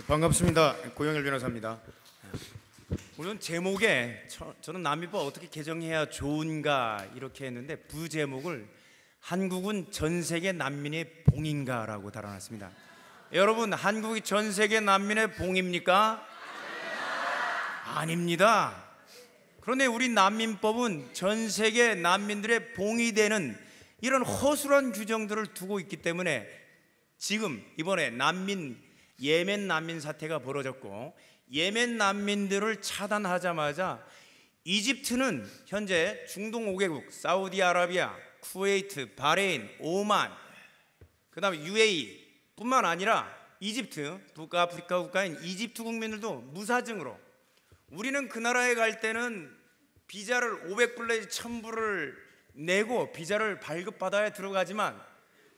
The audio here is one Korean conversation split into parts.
반갑습니다. 고영일 변호사입니다. 물론 제목에 저는 난민법 어떻게 개정해야 좋은가 이렇게 했는데 부제목을 한국은 전 세계 난민의 봉인가라고 달아놨습니다. 여러분, 한국이 전 세계 난민의 봉입니까? 아닙니다. 그런데 우리 난민법은 전 세계 난민들의 봉이 되는 이런 허술한 규정들을 두고 있기 때문에 지금 이번에 예멘 난민 사태가 벌어졌고, 예멘 난민들을 차단하자마자 이집트는 현재 중동 5개국 사우디아라비아, 쿠웨이트, 바레인, 오만, 그 다음에 UAE 뿐만 아니라 이집트, 북아프리카 국가인 이집트 국민들도 무사증으로, 우리는 그 나라에 갈 때는 비자를 500불 내지 1000불을 내고 비자를 발급받아야 들어가지만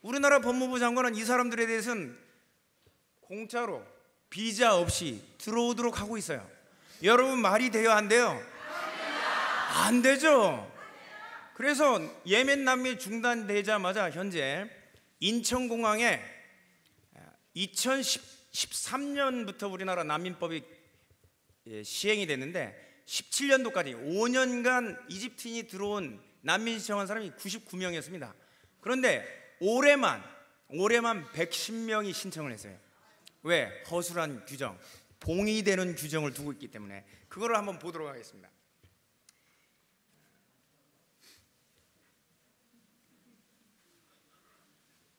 우리나라 법무부 장관은 이 사람들에 대해서는 공짜로 비자 없이 들어오도록 하고 있어요. 여러분, 말이 돼요, 안 돼요? 안 되죠. 그래서 예멘 난민이 중단되자마자 현재 인천공항에 2013년부터 우리나라 난민법이 시행이 됐는데 17년도까지 5년간 이집트인이 들어온 난민 신청한 사람이 99명이었습니다. 그런데 올해만 110명이 신청을 했어요. 왜? 허술한 규정, 봉이 되는 규정을 두고 있기 때문에. 그거를 한번 보도록 하겠습니다.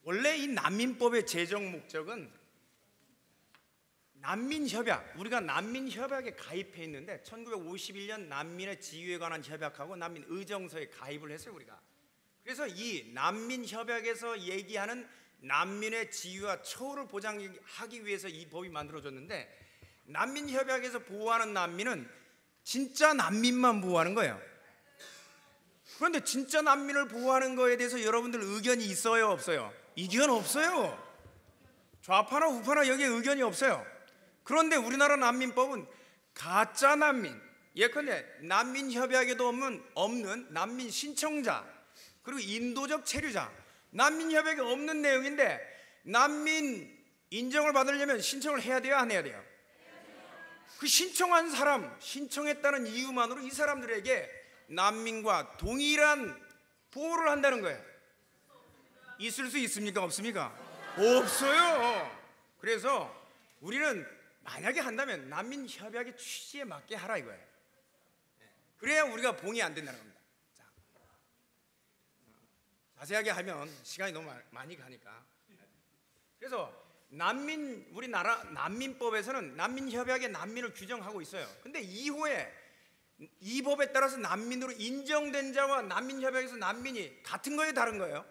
원래 이 난민법의 제정 목적은 난민협약, 우리가 난민협약에 가입해 있는데 1951년 난민의 지위에 관한 협약하고 난민의정서에 가입을 했어요, 우리가. 그래서 이 난민협약에서 얘기하는 난민의 지위와 처우를 보장하기 위해서 이 법이 만들어졌는데, 난민협약에서 보호하는 난민은 진짜 난민만 보호하는 거예요. 그런데 진짜 난민을 보호하는 거에 대해서 여러분들 의견이 있어요, 없어요? 의견 없어요. 좌파나 우파나 여기에 의견이 없어요. 그런데 우리나라 난민법은 가짜 난민, 예컨대 난민협약에도 없는 난민 신청자, 그리고 인도적 체류자, 난민협약에 없는 내용인데 난민 인정을 받으려면 신청을 해야 돼요, 안 해야 돼요? 그 신청한 사람, 신청했다는 이유만으로 이 사람들에게 난민과 동일한 보호를 한다는 거예요. 있을 수 있습니까, 없습니까? 없어요. 그래서 우리는 만약에 한다면 난민협약의 취지에 맞게 하라 이거예요. 그래야 우리가 봉이 안 된다는 겁니다. 자세하게 하면 시간이 너무 많이 가니까. 그래서 우리나라 난민법에서는 난민협약에 난민을 규정하고 있어요. 근데 이후에 이 법에 따라서 난민으로 인정된 자와 난민협약에서 난민이 같은 거예요, 다른 거예요?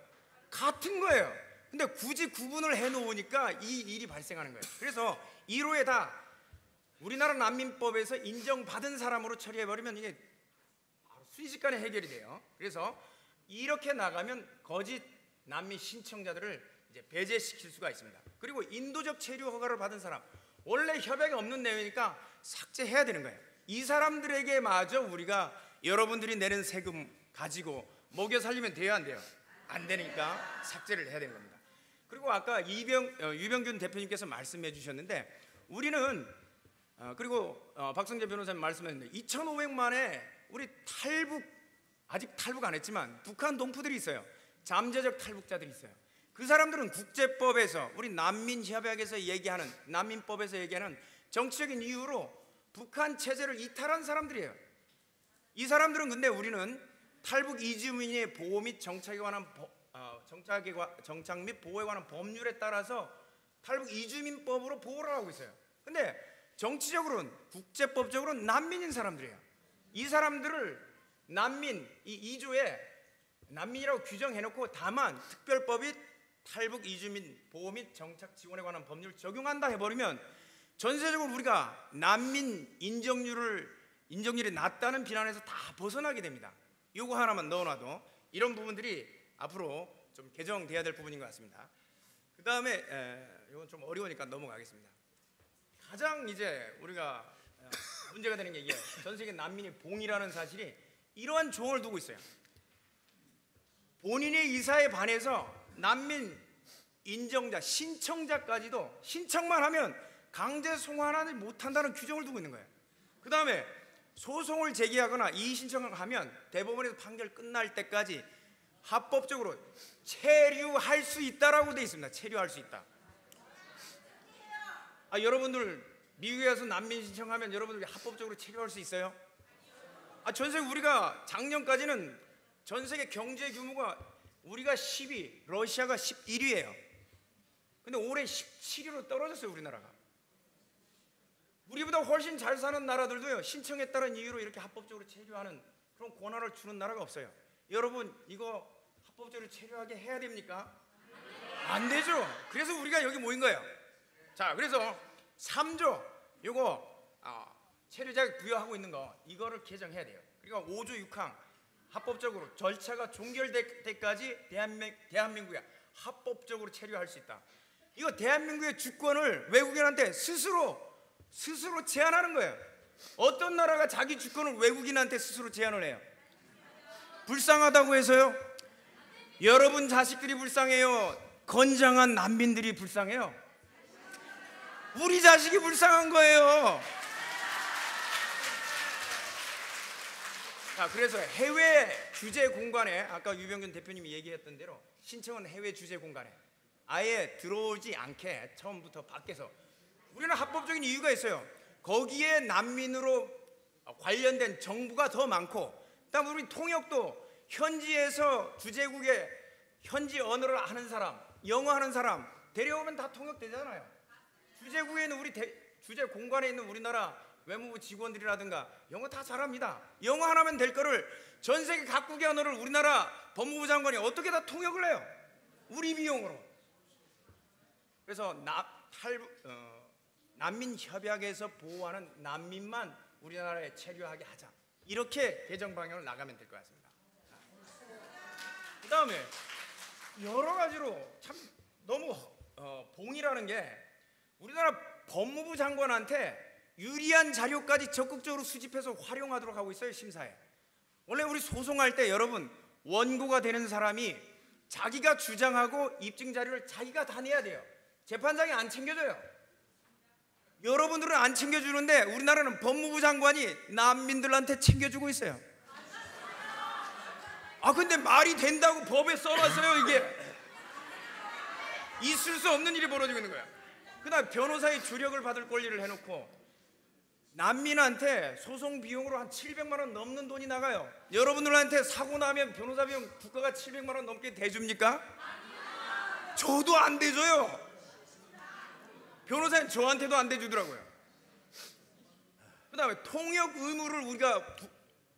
같은 거예요. 근데 굳이 구분을 해놓으니까 이 일이 발생하는 거예요. 그래서 1호에 다 우리나라 난민법에서 인정받은 사람으로 처리해버리면 이게 순식간에 해결이 돼요. 그래서 이렇게 나가면 거짓 난민 신청자들을 이제 배제시킬 수가 있습니다. 그리고 인도적 체류 허가를 받은 사람, 원래 협약에 없는 내용이니까 삭제해야 되는 거예요. 이 사람들에게 마저 우리가 여러분들이 내는 세금 가지고 먹여 살리면 돼요, 안 돼요? 안 되니까 삭제를 해야 되는 겁니다. 그리고 아까 유병균 대표님께서 말씀해 주셨는데, 우리는 그리고 박성재 변호사님 말씀하셨는데 2,500만의 우리 아직 탈북 안 했지만 북한 동포들이 있어요. 잠재적 탈북자들이 있어요. 그 사람들은 국제법에서, 우리 난민협약에서 얘기하는, 난민법에서 얘기하는 정치적인 이유로 북한 체제를 이탈한 사람들이에요. 이 사람들은, 근데 우리는 탈북 이주민의 보호 및 정착 및 보호에 관한 법률에 따라서 탈북 이주민법으로 보호를 하고 있어요. 근데 정치적으로는, 국제법적으로는 난민인 사람들이에요. 이 사람들을 난민, 이 2조에 난민이라고 규정해놓고 다만 특별법이 탈북 이주민 보호 및 정착 지원에 관한 법률을 적용한다 해버리면 전세적으로 우리가 난민 인정률이 낮다는 비난에서 다 벗어나게 됩니다. 이거 하나만 넣어놔도 이런 부분들이 앞으로 좀 개정돼야 될 부분인 것 같습니다. 그 다음에 이건 좀 어려우니까 넘어가겠습니다. 가장 이제 우리가 문제가 되는 게 이게 전 세계 난민이 봉이라는 사실이 이러한 조항을 두고 있어요. 본인의 의사에 반해서 난민 인정자, 신청자까지도 신청만 하면 강제 송환하지 못한다는 규정을 두고 있는 거예요. 그 다음에 소송을 제기하거나 이의 신청을 하면 대법원에서 판결 끝날 때까지 합법적으로 체류할 수 있다라고 돼 있습니다. 체류할 수 있다. 여러분들 미국에 가서 난민 신청하면 여러분들 합법적으로 체류할 수 있어요? 전 세계 우리가 작년까지는 전 세계 경제 규모가 우리가 10위, 러시아가 11위예요. 근데 올해 17위로 떨어졌어요, 우리나라가. 우리보다 훨씬 잘 사는 나라들도요, 신청했다는 이유로 이렇게 합법적으로 체류하는 그런 권한을 주는 나라가 없어요. 여러분, 이거 합법적으로 체류하게 해야 됩니까? 안 되죠. 그래서 우리가 여기 모인 거예요. 자, 그래서 3조 요거 체류자격 부여하고 있는 거 이거를 개정해야 돼요. 그러니까 5조 6항 합법적으로 절차가 종결될 때까지 대한민국에 합법적으로 체류할 수 있다. 이거 대한민국의 주권을 외국인한테 스스로 제한하는 거예요. 어떤 나라가 자기 주권을 외국인한테 스스로 제한을 해요? 불쌍하다고 해서요? 여러분 자식들이 불쌍해요? 건장한 난민들이 불쌍해요? 우리 자식이 불쌍한 거예요. 그래서 해외 주재 공간에 아까 유병균 대표님이 얘기했던 대로 신청은 해외 주재 공간에 아예 들어오지 않게 처음부터 밖에서 우리는 합법적인 이유가 있어요. 거기에 난민으로 관련된 정부가 더 많고 그다음 우리 통역도 현지에서 주재국에 현지 언어를 하는 사람, 영어 하는 사람 데려오면 다 통역되잖아요. 주재국에 있는 주재 공간에 있는 우리나라 외무부 직원들이라든가 영어 다 잘합니다. 영어 하나면 될 거를 전 세계 각국의 언어를 우리나라 법무부 장관이 어떻게 다 통역을 해요? 우리 비용으로. 그래서 난민 협약에서 보호하는 난민만 우리나라에 체류하게 하자. 이렇게 개정 방향을 나가면 될 것 같습니다. 그 다음에 여러 가지로 참 너무 봉이라는 게 우리나라 법무부 장관한테 유리한 자료까지 적극적으로 수집해서 활용하도록 하고 있어요. 심사에. 원래 우리 소송할 때 여러분 원고가 되는 사람이 자기가 주장하고 입증 자료를 자기가 다 내야 돼요. 재판장이 안 챙겨줘요. 여러분들은 안 챙겨주는데 우리나라는 법무부 장관이 난민들한테 챙겨주고 있어요. 근데 말이 된다고 법에 써놨어요. 이게 있을 수 없는 일이 벌어지고 있는 거야. 그다음 변호사의 주력을 받을 권리를 해놓고 난민한테 소송 비용으로 한 700만 원 넘는 돈이 나가요. 여러분들한테 사고 나면 변호사 비용 국가가 700만 원 넘게 대줍니까? 저도 안 대줘요. 변호사는 저한테도 안 대주더라고요. 그 다음에 통역 의무를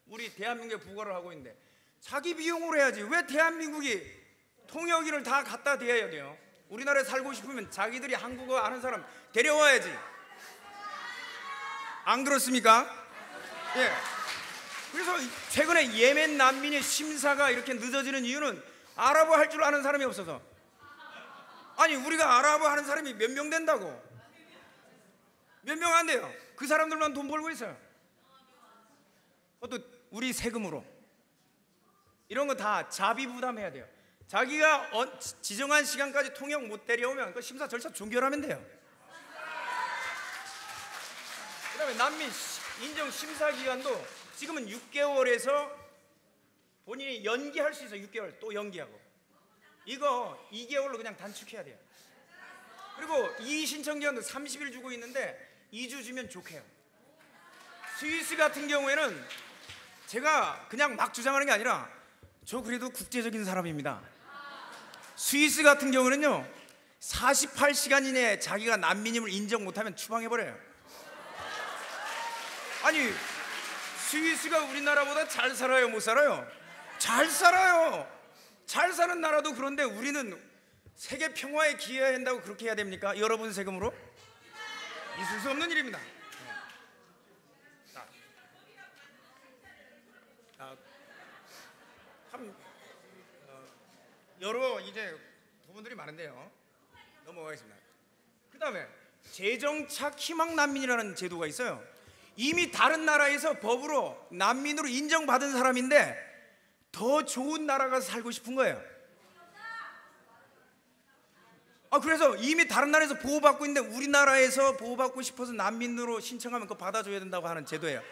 우리 대한민국에 부과를 하고 있는데 자기 비용으로 해야지. 왜 대한민국이 통역인을 다 갖다 대야 돼요? 우리나라에 살고 싶으면 자기들이 한국어 아는 사람 데려와야지. 안 그렇습니까? 예. 그래서 최근에 예멘 난민의 심사가 이렇게 늦어지는 이유는 아랍어 할 줄 아는 사람이 없어서. 아니 우리가 아랍어 하는 사람이 몇 명 된다고? 몇 명 안 돼요. 그 사람들만 돈 벌고 있어요. 그것도 우리 세금으로. 이런 거 다 자비 부담해야 돼요. 자기가 지정한 시간까지 통역 못 데려오면 그 심사 절차 종결하면 돼요. 그 다음에 난민 인정 심사 기간도 지금은 6개월에서 본인이 연기할 수 있어요. 6개월 또 연기하고. 이거 2개월로 그냥 단축해야 돼요. 그리고 이의 신청 기간도 30일 주고 있는데 2주 주면 좋게요. 스위스 같은 경우에는 제가 그냥 막 주장하는 게 아니라 저 그래도 국제적인 사람입니다. 스위스 같은 경우는요 48시간 이내에 자기가 난민임을 인정 못하면 추방해버려요. 아니 스위스가 우리나라보다 잘 살아요? 못 살아요? 잘 살아요. 잘 사는 나라도 그런데 우리는 세계 평화에 기여한다고 그렇게 해야 됩니까? 여러분 세금으로? 있을 수 없는 일입니다. 참 여러 이제 부분들이 많은데요. 넘어가겠습니다. 그 다음에 재정착 희망 난민이라는 제도가 있어요. 이미 다른 나라에서 법으로 난민으로 인정받은 사람인데 더 좋은 나라 가서 살고 싶은 거예요. 그래서 이미 다른 나라에서 보호받고 있는데 우리나라에서 보호받고 싶어서 난민으로 신청하면 그거 받아줘야 된다고 하는 제도예요.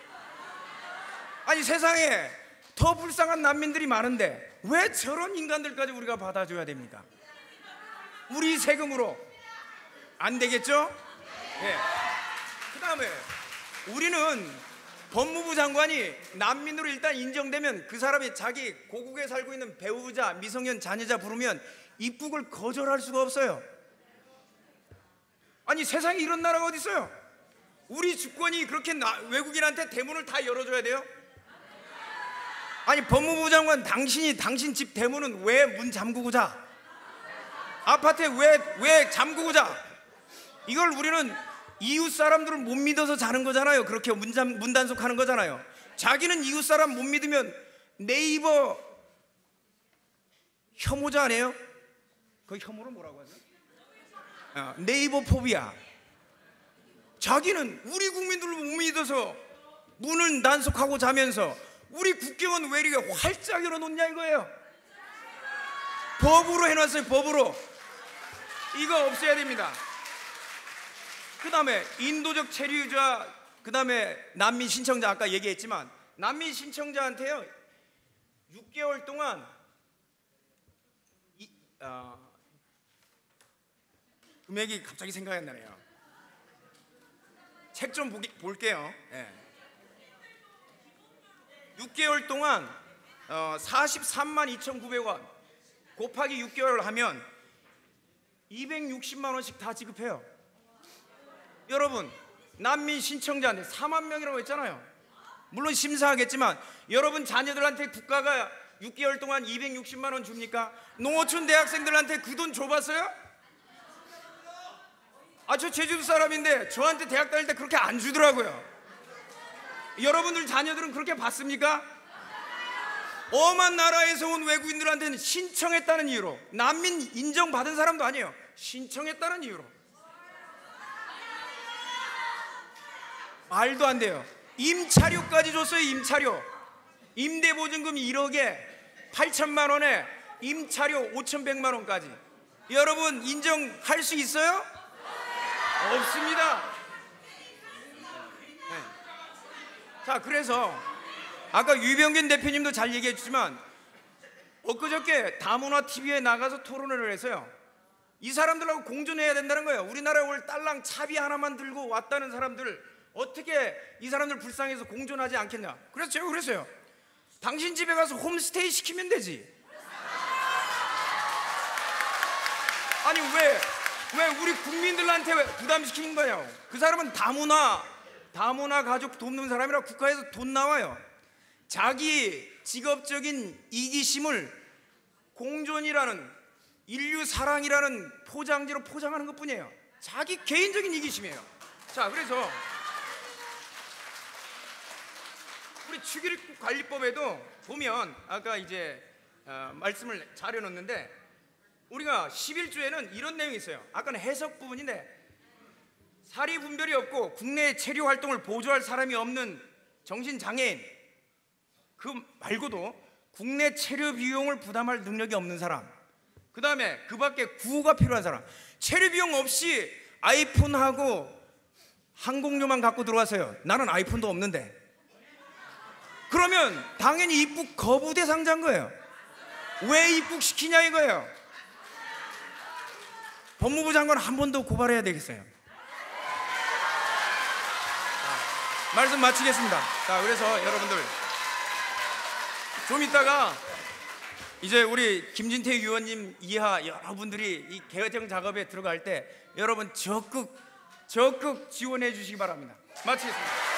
아니, 세상에 더 불쌍한 난민들이 많은데 왜 저런 인간들까지 우리가 받아줘야 됩니까? 우리 세금으로. 안 되겠죠? 네. 그 다음에 우리는 법무부 장관이 난민으로 일단 인정되면 그 사람이 자기 고국에 살고 있는 배우자, 미성년 자녀자 부르면 입국을 거절할 수가 없어요. 아니, 세상에 이런 나라가 어디 있어요? 우리 주권이 그렇게 외국인한테 대문을 다 열어줘야 돼요? 아니, 법무부 장관, 당신 집 대문은 왜 문 잠그고 자? 아파트에 왜 잠그고 자? 이걸 우리는 이웃 사람들을 못 믿어서 자는 거잖아요. 그렇게 문 단속하는 거잖아요. 자기는 이웃 사람 못 믿으면 네이버 혐오자 아니에요? 그 혐오를 뭐라고 하죠? 네이버 포비아. 자기는 우리 국민들을 못 믿어서 문을 단속하고 자면서 우리 국경은 왜 이렇게 활짝 열어놓냐 이거예요. 법으로 해놨어요. 법으로. 이거 없애야 됩니다. 그 다음에 인도적 체류자, 그 다음에 난민 신청자, 아까 얘기했지만 난민 신청자한테요 6개월 동안 금액이 갑자기 생각이 안 나네요. 책 좀 볼게요. 네. 6개월 동안 43만 2,900원 곱하기 6개월을 하면 260만 원씩 다 지급해요. 여러분, 난민 신청자한테 4만 명이라고 했잖아요. 물론 심사하겠지만 여러분 자녀들한테 국가가 6개월 동안 260만 원 줍니까? 농어촌 대학생들한테 그 돈 줘봤어요? 저 제주도 사람인데 저한테 대학 다닐 때 그렇게 안 주더라고요. 여러분들 자녀들은 그렇게 받습니까? 엄한 나라에서 온 외국인들한테는 신청했다는 이유로, 난민 인정받은 사람도 아니에요. 신청했다는 이유로. 말도 안 돼요. 임차료까지 줬어요. 임차료. 임대보증금 1억에 8천만 원에 임차료 5,100만 원까지. 여러분 인정할 수 있어요? 없습니다. 네. 자, 그래서 아까 유병균 대표님도 잘 얘기해 주지만 엊그저께 다문화 TV에 나가서 토론을 했어요. 이 사람들하고 공존해야 된다는 거예요. 우리나라에 올 딸랑 차비 하나만 들고 왔다는 사람들 어떻게 이 사람들 불쌍해서 공존하지 않겠냐. 그래서 제가 그랬어요. 당신 집에 가서 홈스테이 시키면 되지. 아니 왜 우리 국민들한테 왜 부담시키는 거냐고. 그 사람은 다문화 가족 돕는 사람이라 국가에서 돈 나와요. 자기 직업적인 이기심을 공존이라는 인류 사랑이라는 포장지로 포장하는 것뿐이에요. 자기 개인적인 이기심이에요. 자, 그래서 우리 출입국관리법에도 보면 아까 이제 말씀을 잘 해놓는데 우리가 11조에는 이런 내용이 있어요. 아까는 해석 부분인데 사리 분별이 없고 국내 체류 활동을 보조할 사람이 없는 정신장애인, 그 말고도 국내 체류 비용을 부담할 능력이 없는 사람, 그 다음에 그 밖에 구호가 필요한 사람, 체류 비용 없이 아이폰하고 항공료만 갖고 들어왔어요. 나는 아이폰도 없는데. 그러면 당연히 입국 거부 대상자인 거예요. 왜 입국시키냐 이거예요. 법무부 장관 한 번 더 고발해야 되겠어요. 말씀 마치겠습니다. 자, 그래서 여러분들 좀 이따가 이제 우리 김진태 의원님 이하 여러분들이 이 개정 작업에 들어갈 때 여러분 적극 지원해 주시기 바랍니다. 마치겠습니다.